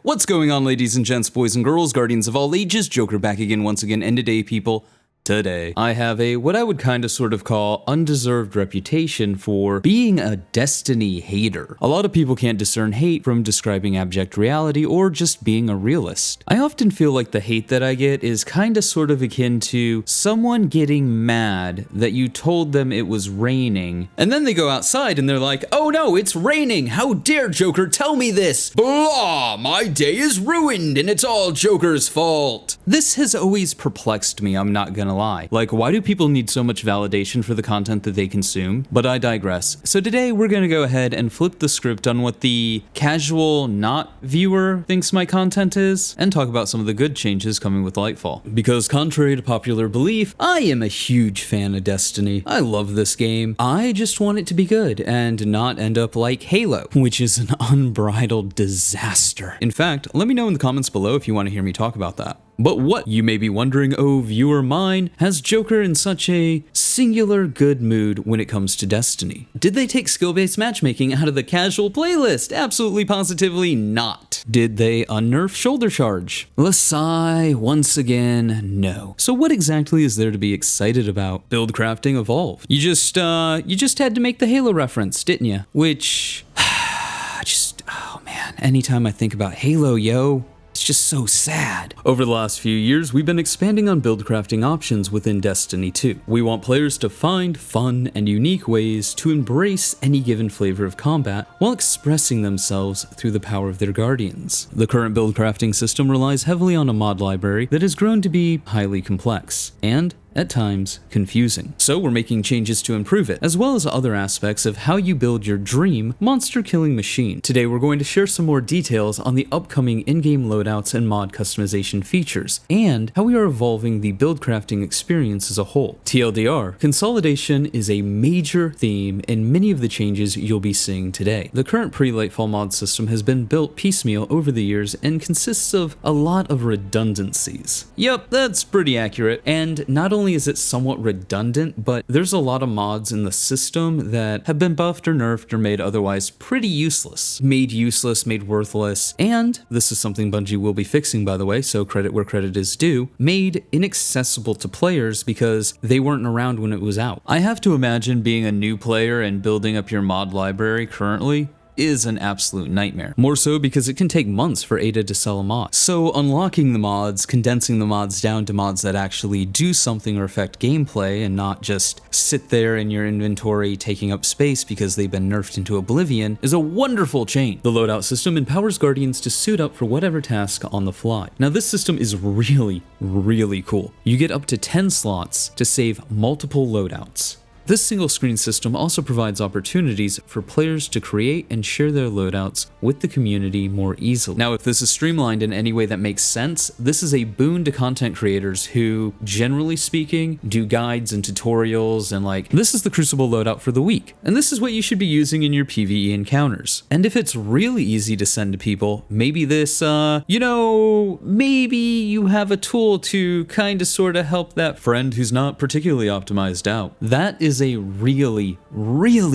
What's going on, ladies and gents, boys and girls, guardians of all ages? Joker back again once again, and today, people, today, I have a, what I would kind of sort of call undeserved reputation for being a Destiny hater. A lot of people can't discern hate from describing abject reality or just being a realist. I often feel like the hate that I get is kind of sort of akin to someone getting mad that you told them it was raining, and then they go outside and they're like, oh no, it's raining, how dare Joker tell me this? Blah, my day is ruined and it's all Joker's fault. This has always perplexed me, I'm not gonna lie. Like, why do people need so much validation for the content that they consume? But I digress. So today we're gonna go ahead and flip the script on what the casual not viewer thinks my content is, and talk about some of the good changes coming with Lightfall. Because contrary to popular belief, I am a huge fan of Destiny. I love this game. I just want it to be good and not end up like Halo, which is an unbridled disaster. In fact, let me know in the comments below if you want to hear me talk about that. But what, you may be wondering, oh viewer mine, has Joker in such a singular good mood when it comes to Destiny? Did they take skill-based matchmaking out of the casual playlist? Absolutely positively not. Did they unnerf shoulder charge? Lasai, once again, no. So what exactly is there to be excited about? Build crafting evolved. You just had to make the Halo reference, didn't you? Which, oh man, anytime I think about Halo, yo, it's just so sad. Over the last few years, we've been expanding on build crafting options within Destiny 2. We want players to find fun and unique ways to embrace any given flavor of combat while expressing themselves through the power of their guardians. The current build crafting system relies heavily on a mod library that has grown to be highly complex and, at times, confusing. So we're making changes to improve it, as well as other aspects of how you build your dream monster-killing machine. Today we're going to share some more details on the upcoming in-game loadouts and mod customization features, and how we are evolving the build crafting experience as a whole. TLDR, consolidation is a major theme in many of the changes you'll be seeing today. The current pre-Lightfall mod system has been built piecemeal over the years and consists of a lot of redundancies. Yep, that's pretty accurate, and not only is it somewhat redundant, but there's a lot of mods in the system that have been buffed or nerfed or made otherwise pretty useless. Made useless, made worthless, and this is something Bungie will be fixing, by the way, so credit where credit is due, made inaccessible to players because they weren't around when it was out. I have to imagine being a new player and building up your mod library currently is an absolute nightmare. More so because it can take months for Ada to sell a mod. So unlocking the mods, condensing the mods down to mods that actually do something or affect gameplay and not just sit there in your inventory taking up space because they've been nerfed into oblivion is a wonderful change. The loadout system empowers guardians to suit up for whatever task on the fly. Now this system is really cool. You get up to 10 slots to save multiple loadouts. This single screen system also provides opportunities for players to create and share their loadouts with the community more easily. Now, if this is streamlined in any way that makes sense, this is a boon to content creators who, generally speaking, do guides and tutorials and like, this is the Crucible loadout for the week, and this is what you should be using in your PvE encounters. And if it's really easy to send to people, maybe this, maybe you have a tool to kind of sort of help that friend who's not particularly optimized out. That is a really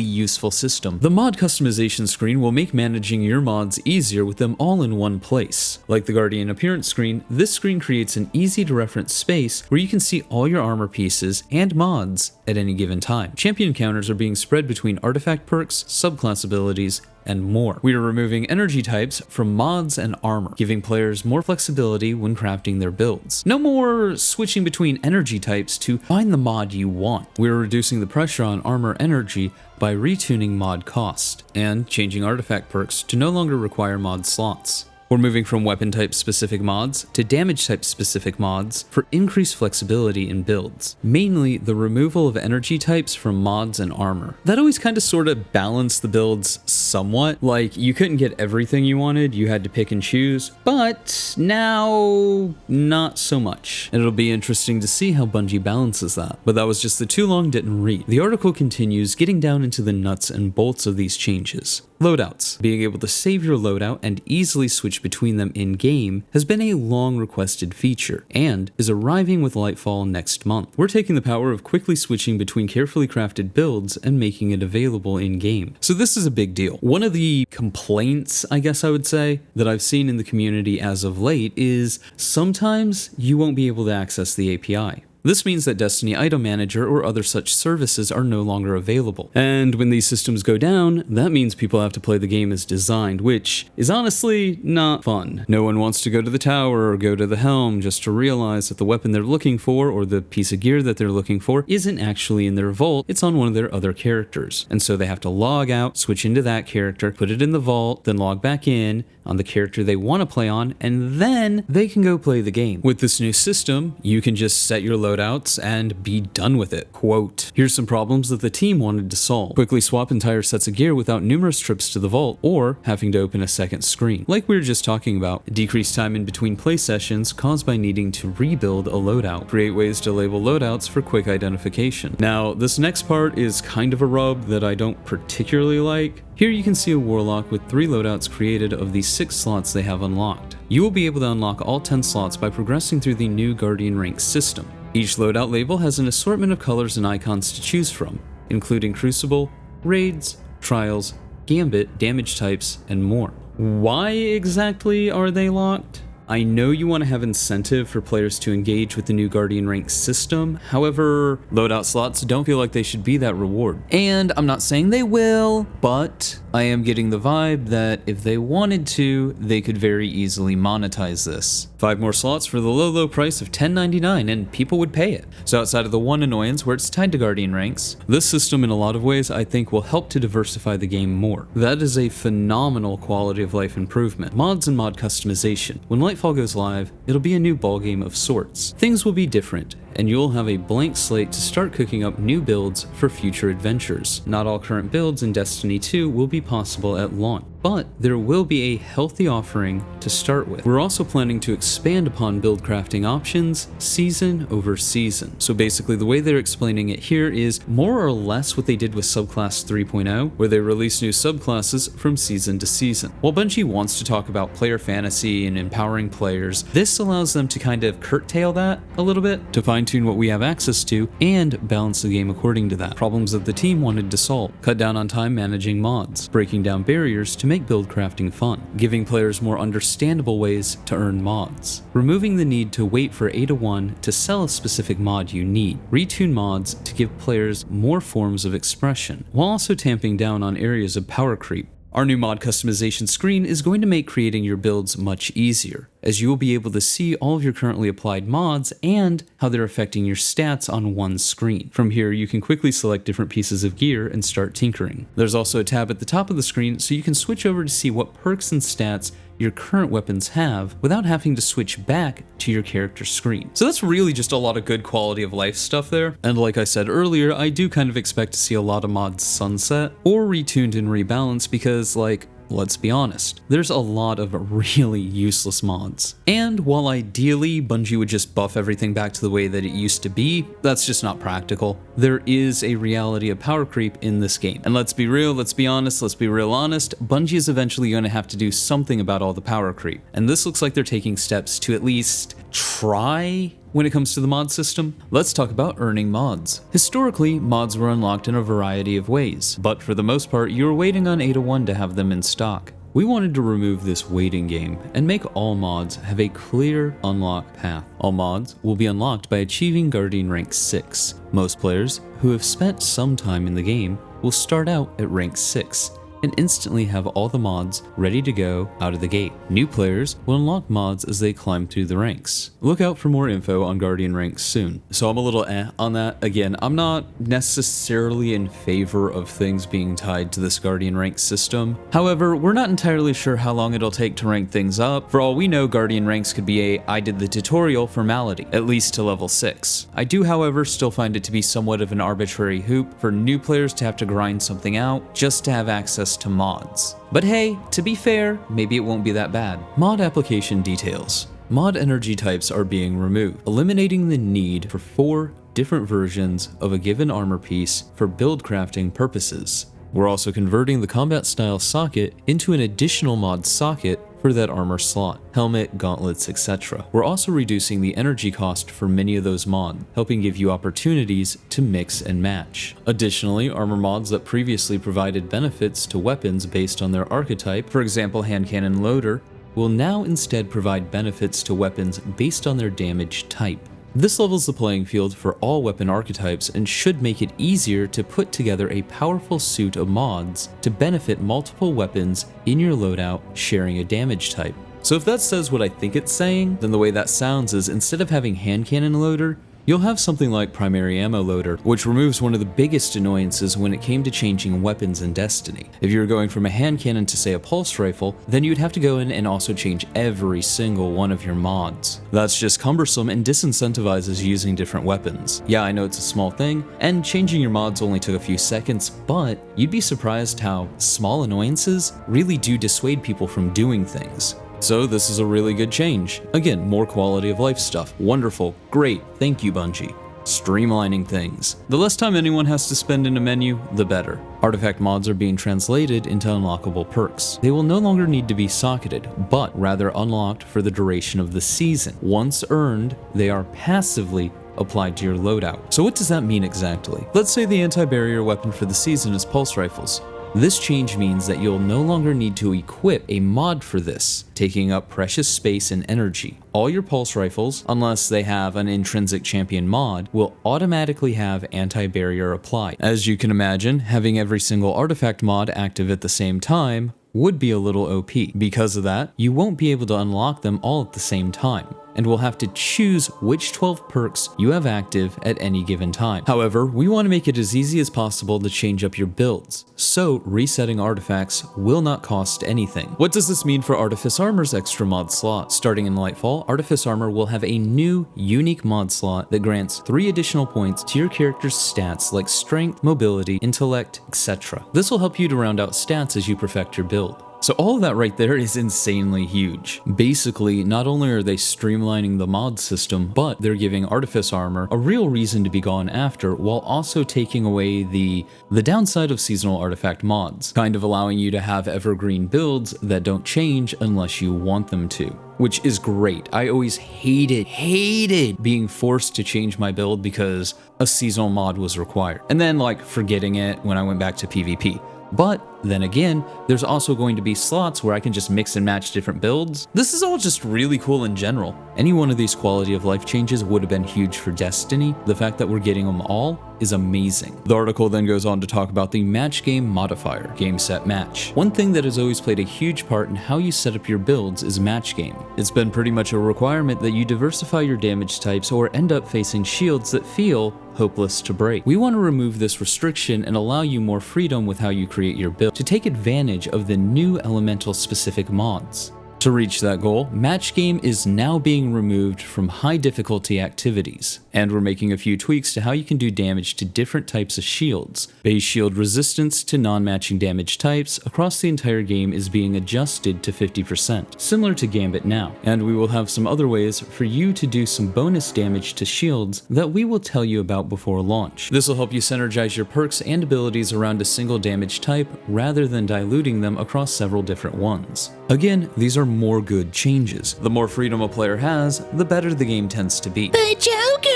useful system. The mod customization screen will make managing your mods easier with them all in one place. Like the Guardian appearance screen, this screen creates an easy to reference space where you can see all your armor pieces and mods at any given time. Champion counters are being spread between artifact perks, subclass abilities, and more. We are removing energy types from mods and armor, giving players more flexibility when crafting their builds. No more switching between energy types to find the mod you want. We are reducing the pressure on armor energy by retuning mod cost, and changing artifact perks to no longer require mod slots. We're moving from weapon type specific mods to damage type specific mods for increased flexibility in builds. Mainly the removal of energy types from mods and armor. That always kind of sort of balanced the builds somewhat. Like, you couldn't get everything you wanted, you had to pick and choose, but now not so much. And it'll be interesting to see how Bungie balances that. But that was just the too long didn't read. The article continues getting down into the nuts and bolts of these changes. Loadouts. Being able to save your loadout and easily switch switch between them in-game has been a long-requested feature, and is arriving with Lightfall next month. We're taking the power of quickly switching between carefully crafted builds and making it available in-game. So this is a big deal. One of the complaints, I guess I would say, that I've seen in the community as of late is sometimes you won't be able to access the API. This means that Destiny Item Manager or other such services are no longer available. And when these systems go down, that means people have to play the game as designed, which is honestly not fun. No one wants to go to the tower or go to the helm just to realize that the weapon they're looking for or the piece of gear that they're looking for isn't actually in their vault, it's on one of their other characters. And so they have to log out, switch into that character, put it in the vault, then log back in on the character they want to play on, and then they can go play the game. With this new system, you can just set your loadouts and be done with it. Quote, here's some problems that the team wanted to solve. Quickly swap entire sets of gear without numerous trips to the vault or having to open a second screen. Like we were just talking about, decreased time in between play sessions caused by needing to rebuild a loadout. Create ways to label loadouts for quick identification. Now, this next part is kind of a rub that I don't particularly like. Here you can see a Warlock with 3 loadouts created of the 6 slots they have unlocked. You will be able to unlock all 10 slots by progressing through the new Guardian rank system. Each loadout label has an assortment of colors and icons to choose from, including Crucible, Raids, Trials, Gambit, damage types, and more. Why exactly are they locked? I know you want to have incentive for players to engage with the new Guardian rank system, however, loadout slots don't feel like they should be that reward. And I'm not saying they will, but I am getting the vibe that if they wanted to, they could very easily monetize this. 5 more slots for the low price of $10.99 and people would pay it. So outside of the one annoyance where it's tied to Guardian ranks, this system in a lot of ways I think will help to diversify the game more. That is a phenomenal quality of life improvement. Mods and mod customization. When Lightfall goes live, it'll be a new ballgame of sorts. Things will be different, and you'll have a blank slate to start cooking up new builds for future adventures. Not all current builds in Destiny 2 will be possible at launch, but there will be a healthy offering to start with. We're also planning to expand upon build crafting options season over season. So basically the way they're explaining it here is more or less what they did with Subclass 3.0, where they release new subclasses from season to season. While Bungie wants to talk about player fantasy and empowering players, this allows them to kind of curtail that a little bit to fine-tune what we have access to and balance the game according to that. Problems that the team wanted to solve. Cut down on time managing mods, breaking down barriers to make build crafting fun, giving players more understandable ways to earn mods, removing the need to wait for 8-1 to sell a specific mod you need, retune mods to give players more forms of expression, while also tamping down on areas of power creep. Our new mod customization screen is going to make creating your builds much easier, as you will be able to see all of your currently applied mods and how they're affecting your stats on one screen. From here, you can quickly select different pieces of gear and start tinkering. There's also a tab at the top of the screen so you can switch over to see what perks and stats your current weapons have without having to switch back to your character's screen. So that's really just a lot of good quality of life stuff there. And like I said earlier, I do kind of expect to see a lot of mods sunset or retuned and rebalanced because, like, let's be honest, there's a lot of really useless mods. And while ideally Bungie would just buff everything back to the way that it used to be, that's just not practical. There is a reality of power creep in this game. And let's be real, let's be honest, let's be real honest, Bungie is eventually going to have to do something about all the power creep. And this looks like they're taking steps to at least try. When it comes to the mod system, let's talk about earning mods. Historically, mods were unlocked in a variety of ways, but for the most part, you were waiting on 8-1 to have them in stock. We wanted to remove this waiting game and make all mods have a clear unlock path. All mods will be unlocked by achieving Guardian rank 6. Most players who have spent some time in the game will start out at rank 6. And instantly have all the mods ready to go out of the gate. New players will unlock mods as they climb through the ranks. Look out for more info on Guardian ranks soon. So I'm a little on that. Again, I'm not necessarily in favor of things being tied to this Guardian rank system. However, we're not entirely sure how long it'll take to rank things up. For all we know, Guardian ranks could be a I did the tutorial formality, at least to level 6. I do, however, still find it to be somewhat of an arbitrary hoop for new players to have to grind something out just to have access to mods. But hey, to be fair, maybe it won't be that bad. Mod application details. Mod energy types are being removed, eliminating the need for 4 different versions of a given armor piece for build crafting purposes. We're also converting the combat style socket into an additional mod socket for that armor slot, helmet, gauntlets, etc. We're also reducing the energy cost for many of those mods, helping give you opportunities to mix and match. Additionally, armor mods that previously provided benefits to weapons based on their archetype, for example hand cannon loader, will now instead provide benefits to weapons based on their damage type. This levels the playing field for all weapon archetypes and should make it easier to put together a powerful suit of mods to benefit multiple weapons in your loadout sharing a damage type. So if that says what I think it's saying, then the way that sounds is instead of having hand cannon loader, you'll have something like primary ammo loader, which removes one of the biggest annoyances when it came to changing weapons in Destiny. If you were going from a hand cannon to say a pulse rifle, then you'd have to go in and also change every single one of your mods. That's just cumbersome and disincentivizes using different weapons. Yeah, I know it's a small thing, and changing your mods only took a few seconds, but you'd be surprised how small annoyances really do dissuade people from doing things. So this is a really good change. Again, more quality of life stuff. Wonderful, great, thank you Bungie. Streamlining things. The less time anyone has to spend in a menu, the better. Artifact mods are being translated into unlockable perks. They will no longer need to be socketed, but rather unlocked for the duration of the season. Once earned, they are passively applied to your loadout. So what does that mean exactly? Let's say the anti-barrier weapon for the season is pulse rifles. This change means that you'll no longer need to equip a mod for this, taking up precious space and energy. All your pulse rifles, unless they have an intrinsic champion mod, will automatically have anti-barrier applied. As you can imagine, having every single artifact mod active at the same time would be a little OP. Because of that, you won't be able to unlock them all at the same time, and will have to choose which 12 perks you have active at any given time. However, we want to make it as easy as possible to change up your builds, so resetting artifacts will not cost anything. What does this mean for Artifice Armor's extra mod slot? Starting in Lightfall, Artifice Armor will have a new, unique mod slot that grants 3 additional points to your character's stats like strength, mobility, intellect, etc. This will help you to round out stats as you perfect your build. So all of that right there is insanely huge. Basically, not only are they streamlining the mod system, but they're giving Artifice Armor a real reason to be gone after, while also taking away the downside of seasonal artifact mods, kind of allowing you to have evergreen builds that don't change unless you want them to. Which is great. I always hated being forced to change my build because a seasonal mod was required. And then like forgetting it when I went back to PvP. But then again, there's also going to be slots where I can just mix and match different builds. This is all just really cool in general. Any one of these quality of life changes would have been huge for Destiny. The fact that we're getting them all is amazing. The article then goes on to talk about the match game modifier, game set match. One thing that has always played a huge part in how you set up your builds is match game. It's been pretty much a requirement that you diversify your damage types or end up facing shields that feel hopeless to break. We want to remove this restriction and allow you more freedom with how you create your build to take advantage of the new elemental specific mods. To reach that goal, match game is now being removed from high difficulty activities, and we're making a few tweaks to how you can do damage to different types of shields. Base shield resistance to non-matching damage types across the entire game is being adjusted to 50%, similar to Gambit now, and we will have some other ways for you to do some bonus damage to shields that we will tell you about before launch. This will help you synergize your perks and abilities around a single damage type rather than diluting them across several different ones. Again, these are more good changes. The more freedom a player has, the better the game tends to be. But Joker!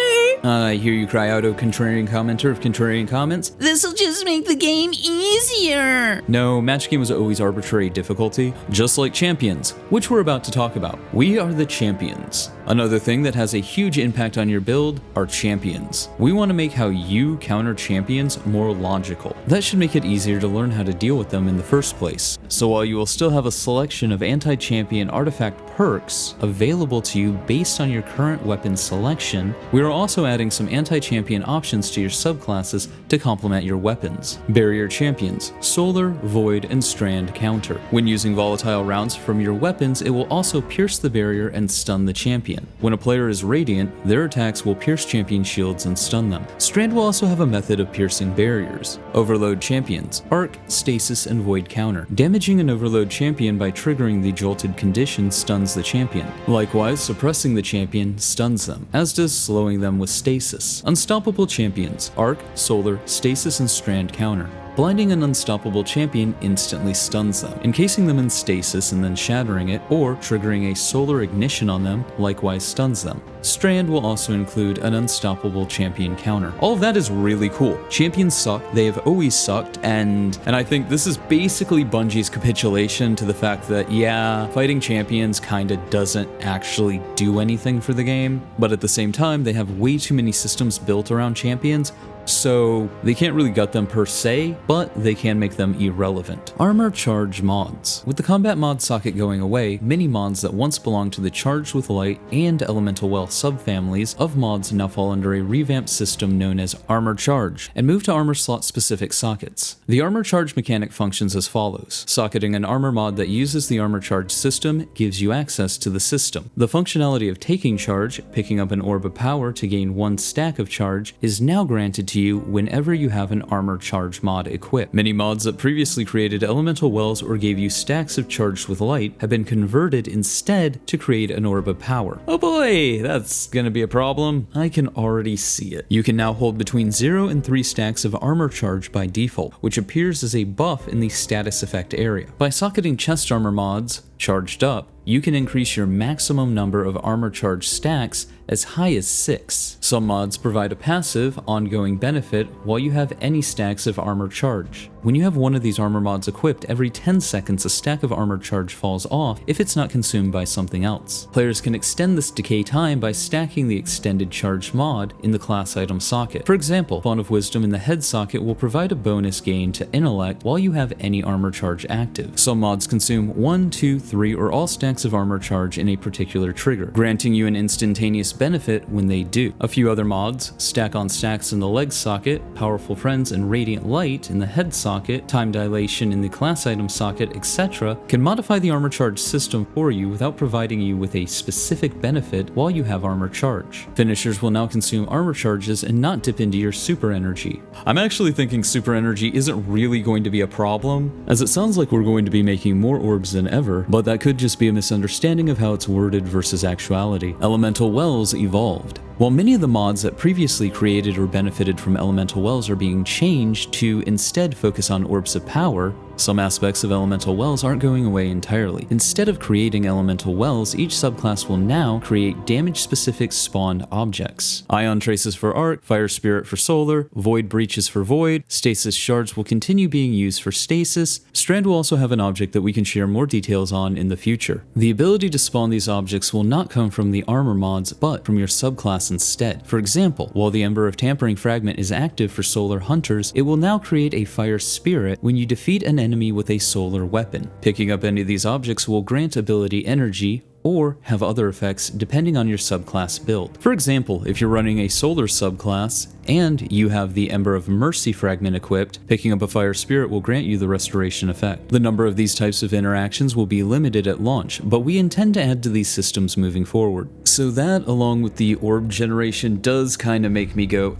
I hear you cry out, oh contrarian commenter of contrarian comments. This'll just make the game easier! No, match game is always arbitrary difficulty, just like champions, which we're about to talk about. We are the champions. Another thing that has a huge impact on your build are champions. We want to make how you counter champions more logical. That should make it easier to learn how to deal with them in the first place. So while you will still have a selection of anti-champion artifact perks available to you based on your current weapon selection, we are also adding some anti-champion options to your subclasses to complement your weapons. Barrier champions, Solar, Void, and Strand counter. When using volatile rounds from your weapons, it will also pierce the barrier and stun the champion. When a player is Radiant, their attacks will pierce champion shields and stun them. Strand will also have a method of piercing barriers. Overload champions, Arc, Stasis, and Void counter. Damaging an overload champion by triggering the jolted condition stuns the champion. Likewise, suppressing the champion stuns them, as does slowing them with Stasis. Unstoppable champions, Arc, Solar, Stasis, and Strand counter. blinding an unstoppable champion instantly stuns them, encasing them in stasis and then shattering it, or triggering a solar ignition on them likewise stuns them. Strand will also include an unstoppable champion counter. All of that is really cool. Champions suck, they have always sucked, and I think this is basically Bungie's capitulation to the fact that, yeah, fighting champions kinda doesn't actually do anything for the game, but at the same time, they have way too many systems built around champions, so they can't really gut them per se, but they can make them irrelevant. Armor Charge mods. With the combat mod socket going away, many mods that once belonged to the Charged with Light and Elemental Well subfamilies of mods now fall under a revamped system known as Armor Charge, and move to armor slot specific sockets. The Armor Charge mechanic functions as follows. Socketing an armor mod that uses the Armor Charge system gives you access to the system. The functionality of taking charge, picking up an orb of power to gain 1 stack of charge, is now granted to you whenever you have an Armor Charge mod equipped. Many mods that previously created elemental wells or gave you stacks of Charged with Light have been converted instead to create an orb of power. Oh boy, that's gonna be a problem. I can already see it. You can now hold between 0 and 3 stacks of Armor Charge by default, which appears as a buff in the status effect area. By socketing chest armor mods, Charged Up, you can increase your maximum number of Armor Charge stacks as high as 6. Some mods provide a passive, ongoing benefit while you have any stacks of Armor Charge. When you have one of these armor mods equipped, every 10 seconds a stack of Armor Charge falls off if it's not consumed by something else. Players can extend this decay time by stacking the Extended Charge mod in the class item socket. For example, Font of Wisdom in the head socket will provide a bonus gain to intellect while you have any Armor Charge active. Some mods consume 1, 2, 3, or all stacks of Armor Charge in a particular trigger, granting you an instantaneous benefit when they do. A few other mods, Stack on Stacks in the leg socket, Powerful Friends and Radiant Light in the head socket, Time Dilation in the class item socket, etc., can modify the Armor Charge system for you without providing you with a specific benefit while you have Armor Charge. Finishers will now consume Armor Charges and not dip into your super energy. I'm actually thinking super energy isn't really going to be a problem, as it sounds like we're going to be making more orbs than ever, but that could just be a misunderstanding of how it's worded versus actuality. Elemental Wells evolved. While many of the mods that previously created or benefited from Elemental Wells are being changed to instead focus on Orbs of Power, some aspects of Elemental Wells aren't going away entirely. Instead of creating Elemental Wells, each subclass will now create damage-specific spawned objects. Ion Traces for Arc, Fire Spirit for Solar, Void Breaches for Void, Stasis Shards will continue being used for Stasis. Strand will also have an object that we can share more details on in the future. The ability to spawn these objects will not come from the armor mods, but from your subclass instead. For example, while the Ember of Tampering Fragment is active for Solar Hunters, it will now create a Fire Spirit when you defeat an enemy with a solar weapon. Picking up any of these objects will grant ability energy or have other effects depending on your subclass build. For example, if you're running a solar subclass and you have the Ember of Mercy fragment equipped, picking up a Fire Spirit will grant you the restoration effect. The number of these types of interactions will be limited at launch, but we intend to add to these systems moving forward. So that, along with the orb generation, does kind of make me go,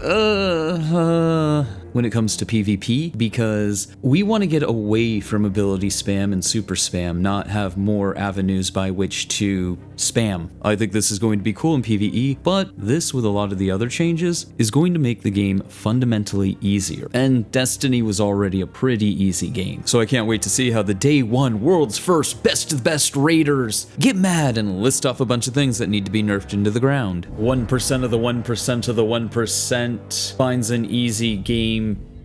when it comes to PvP, because we want to get away from ability spam and super spam, not have more avenues by which to spam. I think this is going to be cool in PvE, but this, with a lot of the other changes, is going to make the game fundamentally easier. And Destiny was already a pretty easy game, so I can't wait to see how the day one world's first best of the best raiders get mad and list off a bunch of things that need to be nerfed into the ground. 1% of the 1% of the 1% finds an easy game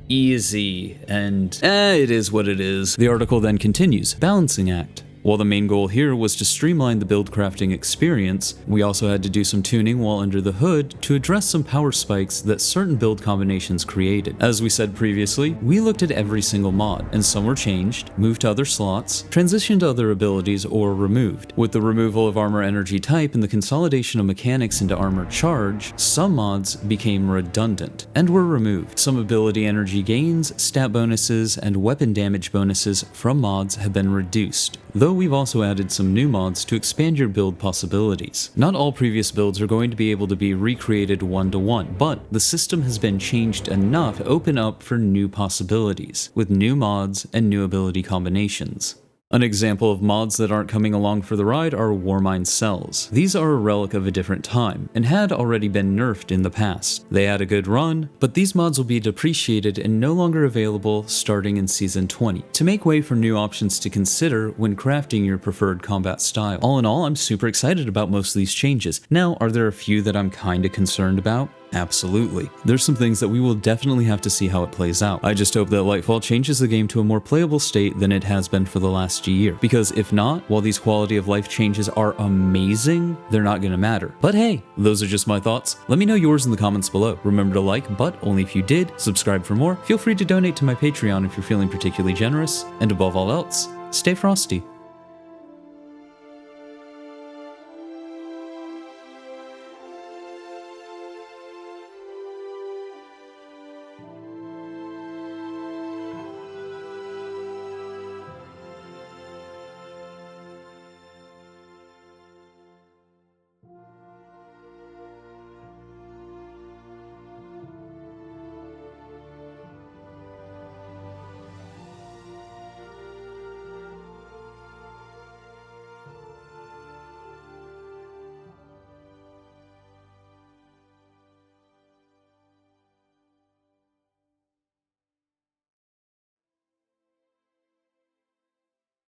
easy, and it is what it is. The article then continues, balancing act. While the main goal here was to streamline the build crafting experience, we also had to do some tuning while under the hood to address some power spikes that certain build combinations created. As we said previously, we looked at every single mod, and some were changed, moved to other slots, transitioned to other abilities, or removed. With the removal of armor energy type and the consolidation of mechanics into armor charge, some mods became redundant and were removed. Some ability energy gains, stat bonuses, and weapon damage bonuses from mods have been reduced, though we've also added some new mods to expand your build possibilities. Not all previous builds are going to be able to be recreated one-to-one, but the system has been changed enough to open up for new possibilities, with new mods and new ability combinations. An example of mods that aren't coming along for the ride are Warmind cells. These are a relic of a different time, and had already been nerfed in the past. They had a good run, but these mods will be depreciated and no longer available starting in Season 20, to make way for new options to consider when crafting your preferred combat style. All in all, I'm super excited about most of these changes. Now, are there a few that I'm kinda concerned about? Absolutely. There's some things that we will definitely have to see how it plays out. I just hope that Lightfall changes the game to a more playable state than it has been for the last year. Because if not, while these quality of life changes are amazing, they're not gonna matter. But hey, those are just my thoughts. Let me know yours in the comments below. Remember to like, but only if you did. Subscribe for more. Feel free to donate to my Patreon if you're feeling particularly generous. And above all else, stay frosty.